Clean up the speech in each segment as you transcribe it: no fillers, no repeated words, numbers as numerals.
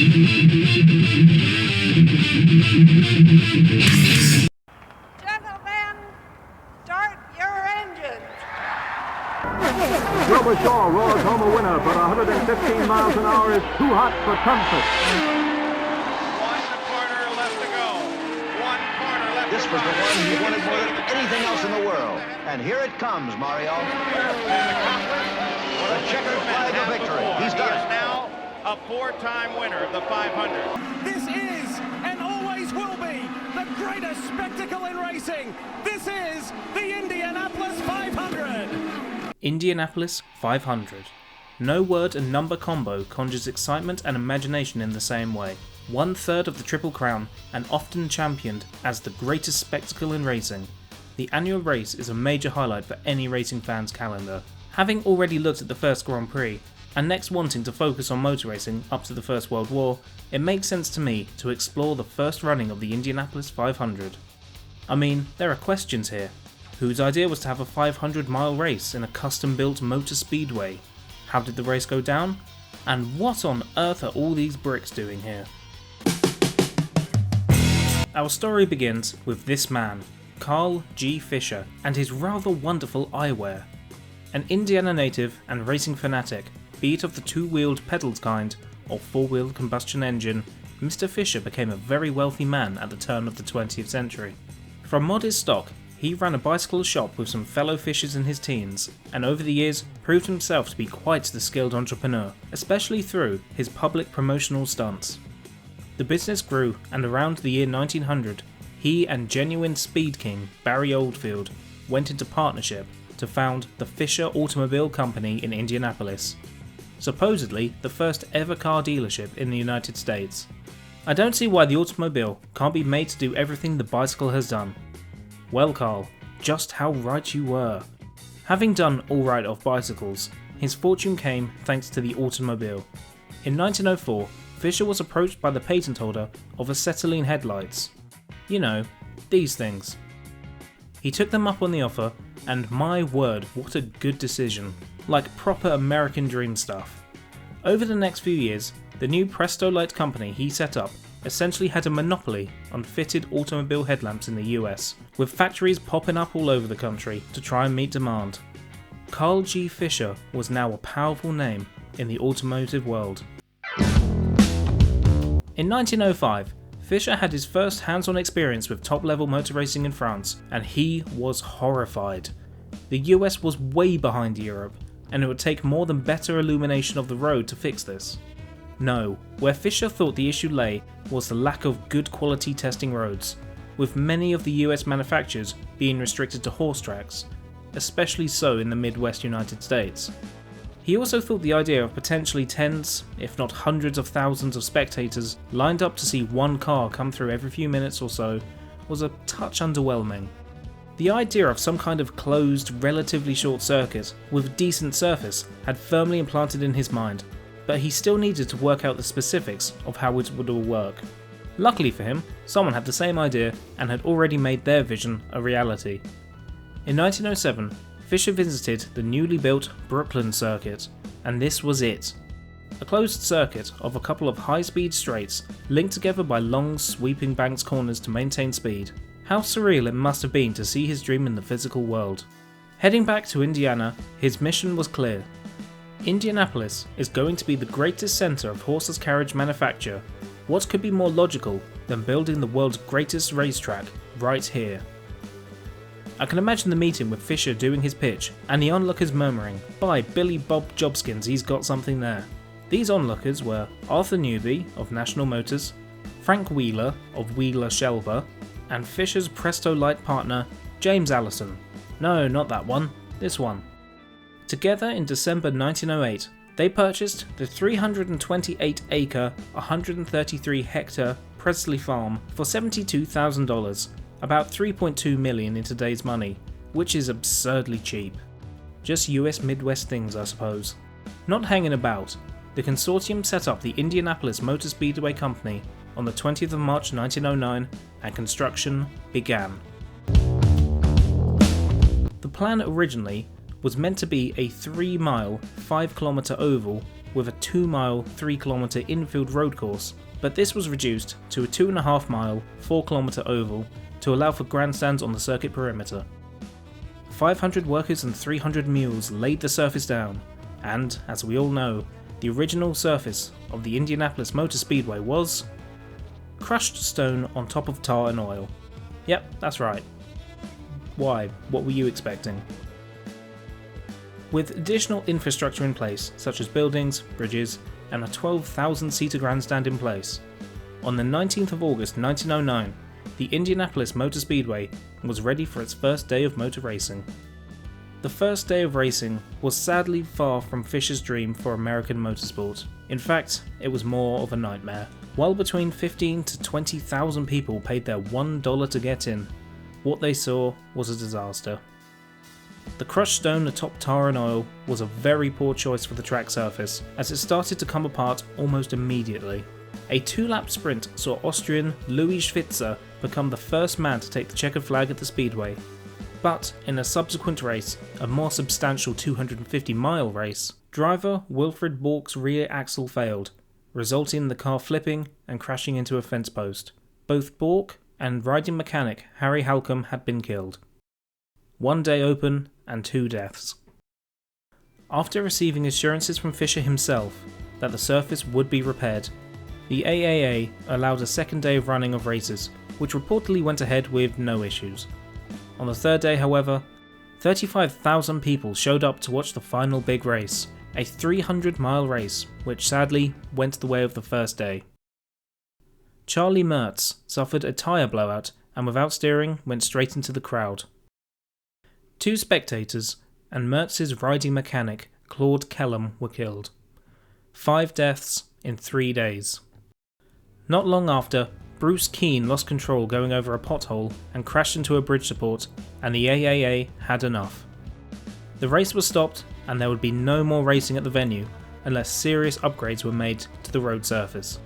Gentlemen, start your engines. Wilbur Shaw roars home a winner, but 115 miles an hour is too hot for comfort. 1 corner left to go. 1 corner left This to was the run. one he wanted more than anything else in the world. And here it comes, Mario. The checkered flag of victory. He's done He is it. now a 4-time winner of the 500. This is, and always will be, the greatest spectacle in racing. This is the Indianapolis 500. Indianapolis 500. No word and number combo conjures excitement and imagination in the same way. 1/3 of the Triple Crown and often championed as the greatest spectacle in racing, the annual race is a major highlight for any racing fan's calendar. Having already looked at the first Grand Prix, and next wanting to focus on motor racing up to the First World War, it makes sense to me to explore the first running of the Indianapolis 500. I mean, there are questions here. Whose idea was to have a 500-mile race in a custom-built motor speedway? How did the race go down? And what on earth are all these bricks doing here? Our story begins with this man, Carl G. Fisher, and his rather wonderful eyewear. An Indiana native and racing fanatic, be it of the two-wheeled pedals kind or four-wheeled combustion engine, Mr. Fisher became a very wealthy man at the turn of the 20th century. From modest stock, he ran a bicycle shop with some fellow fishers in his teens, and over the years proved himself to be quite the skilled entrepreneur, especially through his public promotional stunts. The business grew, and around the year 1900, he and genuine speed king Barry Oldfield went into partnership to found the Fisher Automobile Company in Indianapolis, supposedly the first ever car dealership in the United States. I don't see why the automobile can't be made to do everything the bicycle has done. Well, Carl, just how right you were. Having done alright off bicycles, his fortune came thanks to the automobile. In 1904, Fisher was approached by the patent holder of acetylene headlights. You know, these things. He took them up on the offer, and my word, what a good decision. Like proper American dream stuff. Over the next few years, the new Presto Light company he set up essentially had a monopoly on fitted automobile headlamps in the US, with factories popping up all over the country to try and meet demand. Carl G. Fisher was now a powerful name in the automotive world. In 1905, Fisher had his first hands-on experience with top-level motor racing in France, and he was horrified. The US was way behind Europe, and it would take more than better illumination of the road to fix this. No, where Fisher thought the issue lay was the lack of good quality testing roads, with many of the US manufacturers being restricted to horse tracks, especially so in the Midwest United States. He also thought the idea of potentially tens, if not hundreds of thousands of spectators lined up to see one car come through every few minutes or so was a touch underwhelming. The idea of some kind of closed, relatively short circuit with decent surface had firmly implanted in his mind, but he still needed to work out the specifics of how it would all work. Luckily for him, someone had the same idea and had already made their vision a reality. In 1907, Fisher visited the newly built Brooklyn circuit, and this was it. A closed circuit of a couple of high-speed straights linked together by long, sweeping banked corners to maintain speed. How surreal it must have been to see his dream in the physical world. Heading back to Indiana, his mission was clear. Indianapolis is going to be the greatest centre of horseless carriage manufacture. What could be more logical than building the world's greatest racetrack right here? I can imagine the meeting with Fisher doing his pitch and the onlookers murmuring, "By Billy Bob Jobskins, he's got something there." These onlookers were Arthur Newby of National Motors, Frank Wheeler of Wheeler Shelver, and Fisher's Presto Light partner, James Allison. No, not that one, this one. Together in December 1908, they purchased the 328-acre, 133-hectare Presley Farm for $72,000, about $3.2 million in today's money, which is absurdly cheap. Just US Midwest things, I suppose. Not hanging about, the consortium set up the Indianapolis Motor Speedway Company on the 20th of March 1909, and construction began. The plan originally was meant to be a 3-mile, 5-kilometre oval with a 2-mile, 3-kilometre infield road course, but this was reduced to a 2.5-mile, 4-kilometre oval to allow for grandstands on the circuit perimeter. 500 workers and 300 mules laid the surface down, and, as we all know, the original surface of the Indianapolis Motor Speedway was crushed stone on top of tar and oil. Yep, that's right. Why? What were you expecting? With additional infrastructure in place, such as buildings, bridges, and a 12,000-seater grandstand in place, on the 19th of August 1909, the Indianapolis Motor Speedway was ready for its first day of motor racing. The first day of racing was sadly far from Fisher's dream for American motorsport. In fact, it was more of a nightmare. While between 15,000 to 20,000 people paid their $1 to get in, what they saw was a disaster. The crushed stone atop tar and oil was a very poor choice for the track surface, as it started to come apart almost immediately. A 2-lap sprint saw Austrian Louis Schwitzer become the first man to take the checkered flag at the speedway. But in a subsequent race, a more substantial 250-mile race, driver Wilfred Bork's rear axle failed, resulting in the car flipping and crashing into a fence post. Both Bork and riding mechanic Harry Halcombe had been killed. 1 day open and 2 deaths. After receiving assurances from Fisher himself that the surface would be repaired, the AAA allowed a second day of running of races, which reportedly went ahead with no issues. On the third day, however, 35,000 people showed up to watch the final big race, a 300-mile race, which sadly went the way of the first day. Charlie Mertz suffered a tyre blowout and without steering went straight into the crowd. 2 spectators and Mertz's riding mechanic Claude Kellum were killed. 5 deaths in 3 days. Not long after, Bruce Keane lost control going over a pothole and crashed into a bridge support, and the AAA had enough. The race was stopped and there would be no more racing at the venue unless serious upgrades were made to the road surface.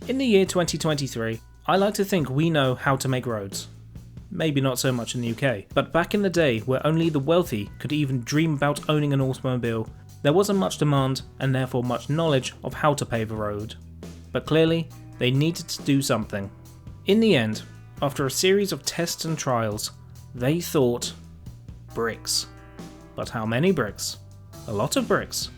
In the year 2023, I like to think we know how to make roads. Maybe not so much in the UK, but back in the day where only the wealthy could even dream about owning an automobile, there wasn't much demand and therefore much knowledge of how to pave a road. But clearly, they needed to do something. In the end, after a series of tests and trials, they thought bricks. But how many bricks? A lot of bricks.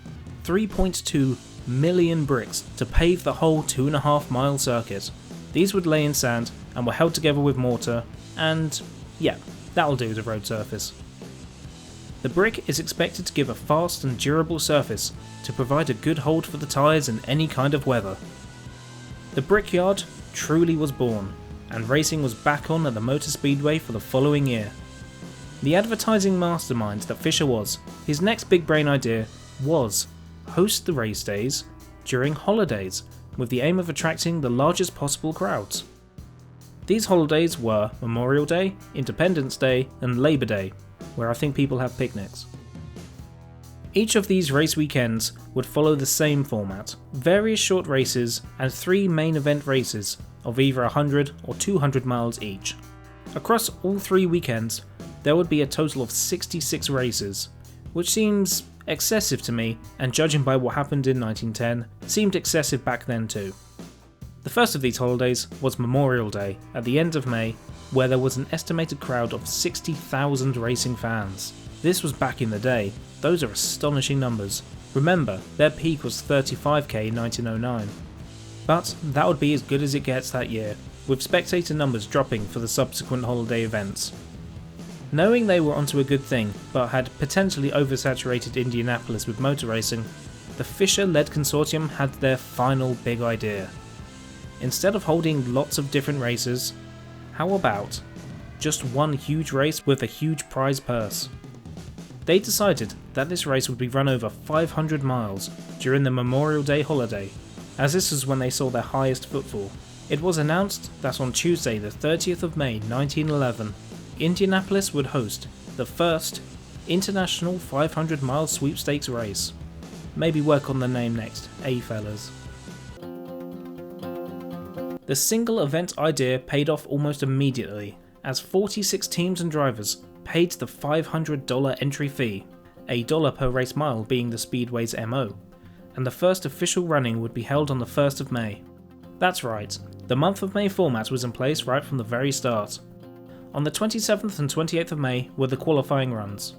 3.2 million bricks to pave the whole 2.5-mile circuit. These would lay in sand and were held together with mortar, and yeah, that'll do the road surface. The brick is expected to give a fast and durable surface to provide a good hold for the tyres in any kind of weather. The Brickyard truly was born, and racing was back on at the Motor Speedway for the following year. The advertising mastermind that Fisher was, his next big brain idea was host the race days during holidays, with the aim of attracting the largest possible crowds. These holidays were Memorial Day, Independence Day, and Labor Day, where I think people have picnics. Each of these race weekends would follow the same format, various short races and 3 main event races of either 100 or 200 miles each. Across all 3 weekends, there would be a total of 66 races, which seems excessive to me, and judging by what happened in 1910, seemed excessive back then too. The first of these holidays was Memorial Day at the end of May, where there was an estimated crowd of 60,000 racing fans. This was back in the day. Those are astonishing numbers. Remember, their peak was 35k in 1909. But that would be as good as it gets that year, with spectator numbers dropping for the subsequent holiday events. Knowing they were onto a good thing, but had potentially oversaturated Indianapolis with motor racing, the Fisher-led consortium had their final big idea. Instead of holding lots of different races, how about just one huge race with a huge prize purse? They decided that this race would be run over 500 miles during the Memorial Day holiday, as this was when they saw their highest footfall. It was announced that on Tuesday the 30th of May 1911, Indianapolis would host the first International 500-mile sweepstakes race. Maybe work on the name next, fellas? The single event idea paid off almost immediately, as 46 teams and drivers paid the $500 entry fee, $1 per race mile being the Speedway's MO, and the first official running would be held on the 1st of May. That's right, the month of May format was in place right from the very start. On the 27th and 28th of May were the qualifying runs.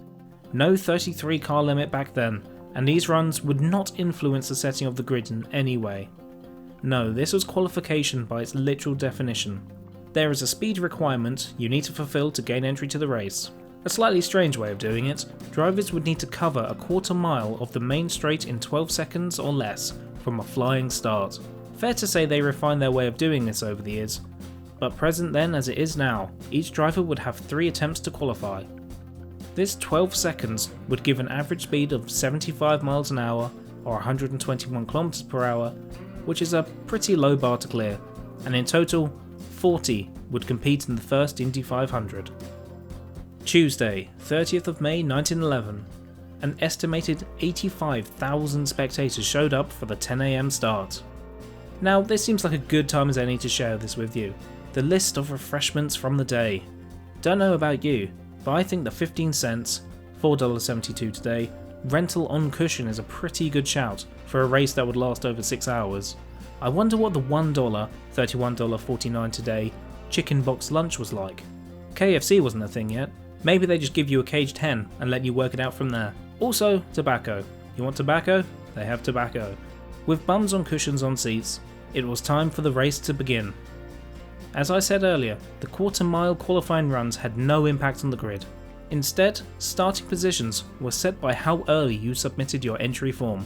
No 33 car limit back then, and these runs would not influence the setting of the grid in any way. No, this was qualification by its literal definition. There is a speed requirement you need to fulfill to gain entry to the race. A slightly strange way of doing it, drivers would need to cover a quarter mile of the main straight in 12 seconds or less from a flying start. Fair to say they refined their way of doing this over the years, but present then as it is now, each driver would have 3 attempts to qualify. This 12 seconds would give an average speed of 75 miles an hour or 121 kilometers per hour, which is a pretty low bar to clear, and in total, 40 would compete in the First Indy 500. Tuesday, 30th of May 1911. An estimated 85,000 spectators showed up for the 10 AM start. Now, this seems like a good time as any to share this with you. The list of refreshments from the day. Don't know about you, but I think the 15 cents, $4.72 today, rental on cushion is a pretty good shout for a race that would last over 6 hours. I wonder what the $1, $31.49 today, chicken box lunch was like. KFC wasn't a thing yet. Maybe they just give you a caged hen and let you work it out from there. Also, tobacco. You want tobacco? They have tobacco. With bums on cushions on seats, it was time for the race to begin. As I said earlier, the quarter mile qualifying runs had no impact on the grid. Instead, starting positions were set by how early you submitted your entry form.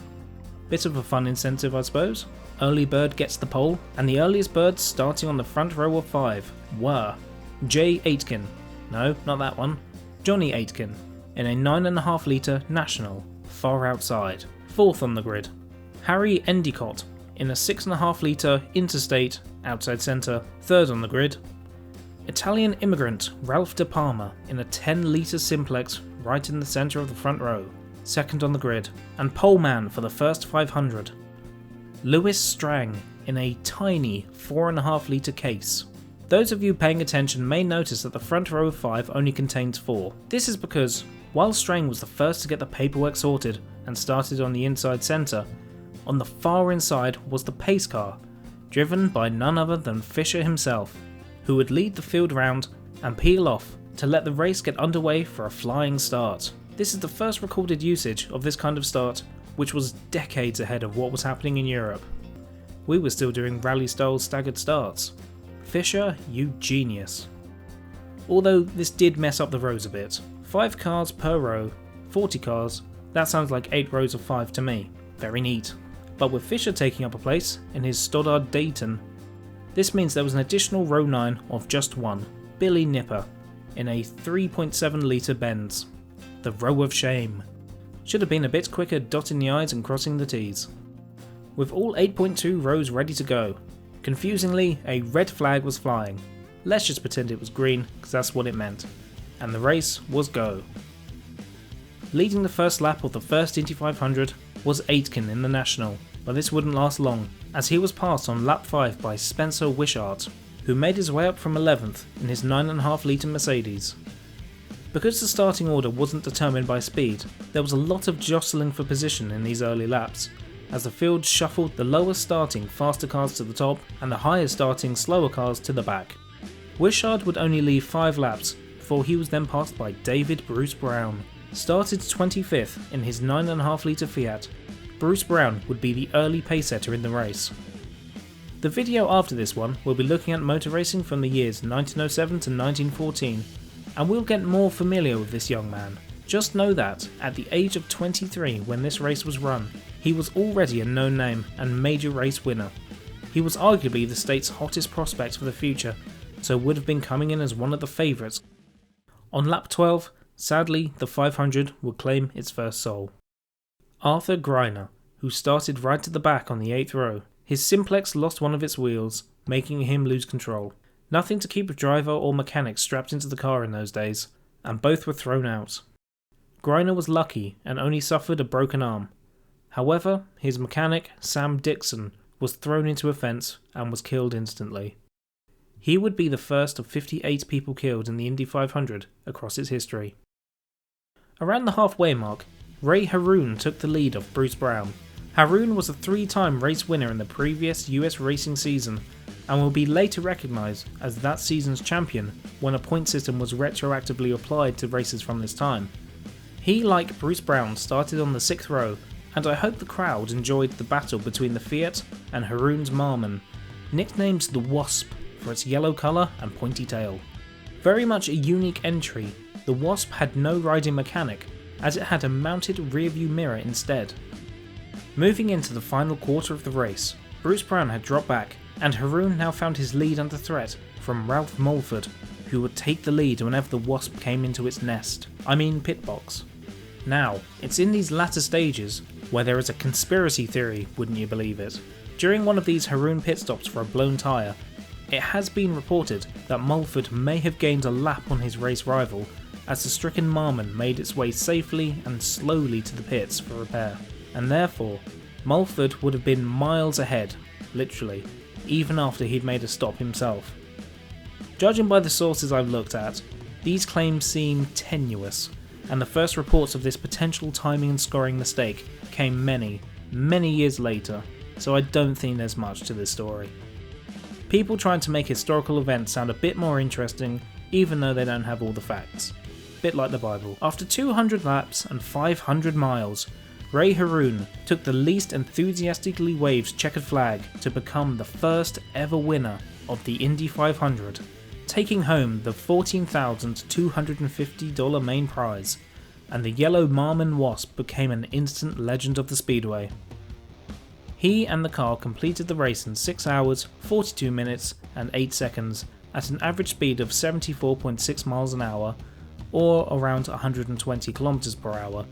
Bit of a fun incentive, I suppose. Early bird gets the pole, and the earliest birds starting on the front row of 5 were Jay Aitken, no, not that one, Johnny Aitken, in a 9.5 litre National, far outside, 4th on the grid. Harry Endicott, in a 6.5 litre Interstate, outside centre, 3rd on the grid. Italian immigrant Ralph De Palma, in a 10 litre Simplex, right in the centre of the front row, 2nd on the grid, and poleman for the first 500. Lewis Strang, in a tiny 4.5 litre case. Those of you paying attention may notice that the front row of 5 only contains 4. This is because, while Strang was the first to get the paperwork sorted and started on the inside centre, on the far inside was the pace car, driven by none other than Fisher himself, who would lead the field round and peel off to let the race get underway for a flying start. This is the first recorded usage of this kind of start, which was decades ahead of what was happening in Europe. We were still doing rally-style staggered starts. Fisher, you genius. Although this did mess up the rows a bit. 5 cars per row, 40 cars, that sounds like 8 rows of 5 to me. Very neat. But with Fisher taking up a place in his Stoddard Dayton, this means there was an additional row 9 of just one, Billy Nipper, in a 3.7 litre Benz. The row of shame. Should have been a bit quicker dotting the I's and crossing the T's. With all 8.2 rows ready to go, confusingly, a red flag was flying. Let's just pretend it was green, because that's what it meant. And the race was go. Leading the first lap of the First Indy 500 was Aitken in the National, but this wouldn't last long, as he was passed on lap 5 by Spencer Wishart, who made his way up from 11th in his 9.5 litre Mercedes. Because the starting order wasn't determined by speed, there was a lot of jostling for position in these early laps, as the field shuffled the lower starting faster cars to the top and the higher starting slower cars to the back. Wishart would only leave 5 laps before he was then passed by David Bruce Brown. Started 25th in his 9.5 litre Fiat, Bruce Brown would be the early pacesetter in the race. The video after this one will be looking at motor racing from the years 1907 to 1914, and we'll get more familiar with this young man. Just know that, at the age of 23 when this race was run, he was already a known name and major race winner. He was arguably the state's hottest prospect for the future, so would have been coming in as one of the favourites. On lap 12, sadly the 500 would claim its first soul. Arthur Greiner, who started right at the back on the 8th row. His Simplex lost one of its wheels, making him lose control. Nothing to keep a driver or mechanic strapped into the car in those days, and both were thrown out. Greiner was lucky and only suffered a broken arm. However, his mechanic, Sam Dixon, was thrown into a fence and was killed instantly. He would be the first of 58 people killed in the Indy 500 across its history. Around the halfway mark, Ray Haroon took the lead off Bruce Brown. Haroon was a 3-time race winner in the previous US racing season and will be later recognised as that season's champion when a point system was retroactively applied to races from this time. He, like Bruce Brown, started on the 6th row, and I hope the crowd enjoyed the battle between the Fiat and Haroon's Marmon, nicknamed the Wasp for its yellow colour and pointy tail. Very much a unique entry, the Wasp had no riding mechanic, as it had a mounted rearview mirror instead. Moving into the final quarter of the race, Bruce Brown had dropped back, and Haroon now found his lead under threat from Ralph Mulford, who would take the lead whenever the Wasp came into its nest, pit box. Now, it's in these latter stages where there is a conspiracy theory, wouldn't you believe it? During one of these Haroon pit stops for a blown tyre, it has been reported that Mulford may have gained a lap on his race rival as the stricken Marmon made its way safely and slowly to the pits for repair, and therefore Mulford would have been miles ahead, literally, even after he'd made a stop himself. Judging by the sources I've looked at, these claims seem tenuous, and the first reports of this potential timing and scoring mistake came many, many years later, so I don't think there's much to this story. People trying to make historical events sound a bit more interesting, even though they don't have all the facts. Bit like the Bible. After 200 laps and 500 miles, Ray Haroon took the least enthusiastically waved checkered flag to become the first ever winner of the Indy 500, taking home the $14,250 main prize, and the yellow Marmon Wasp became an instant legend of the speedway. He and the car completed the race in 6 hours, 42 minutes and 8 seconds at an average speed of 74.6 miles an hour, or around 120 kilometers per hour.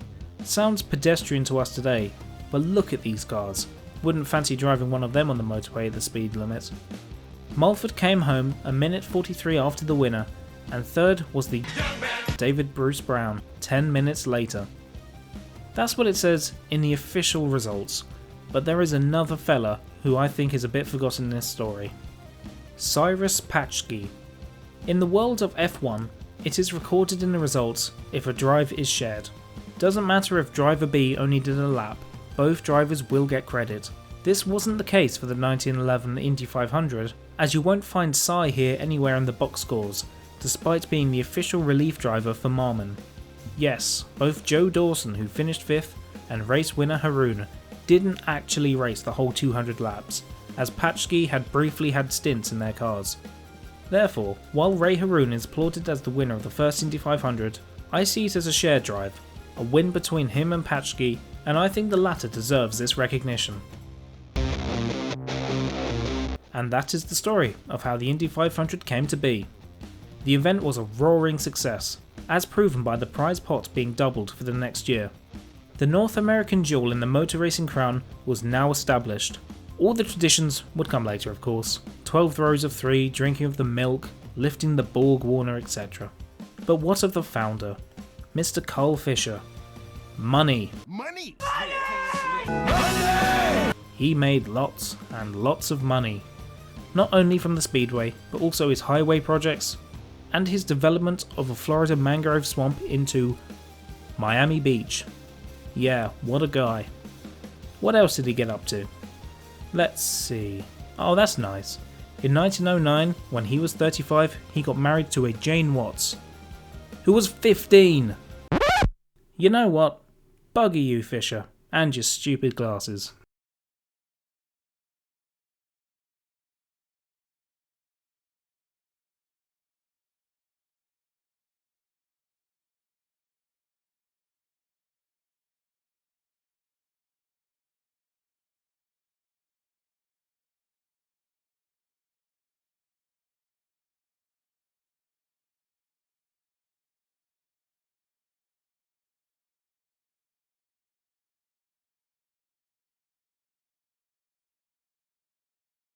Sounds pedestrian to us today, but look at these cars. Wouldn't fancy driving one of them on the motorway at the speed limit. Mulford came home a minute 43 after the winner, and third was the David Bruce Brown 10 minutes later. That's what it says in the official results, but there is another fella who I think is a bit forgotten in this story. Cyrus Patchke. In the world of F1, it is recorded in the results if a drive is shared. Doesn't matter if driver B only did a lap, both drivers will get credit. This wasn't the case for the 1911 Indy 500, as you won't find Cy here anywhere in the box scores, despite being the official relief driver for Marmon. Yes, both Joe Dawson, who finished 5th, and race winner Haroon didn't actually race the whole 200 laps, as Patchke had briefly had stints in their cars. Therefore, while Ray Haroon is applauded as the winner of the first Indy 500, I see it as a shared drive, a win between him and Patchke, and I think the latter deserves this recognition. And that is the story of how the Indy 500 came to be. The event was a roaring success, as proven by the prize pot being doubled for the next year. The North American jewel in the motor racing crown was now established. All the traditions would come later, of course. 12 rows of 3, drinking of the milk, lifting the Borg Warner, etc. But what of the founder, Mr. Carl Fisher? Money! Money! Money! He made lots and lots of money. Not only from the speedway, but also his highway projects, and his development of a Florida mangrove swamp into Miami Beach. Yeah, what a guy. What else did he get up to? Let's see. Oh, that's nice. In 1909, when he was 35, he got married to a Jane Watts, who was 15! You know what? Bugger you, Fisher, and your stupid glasses.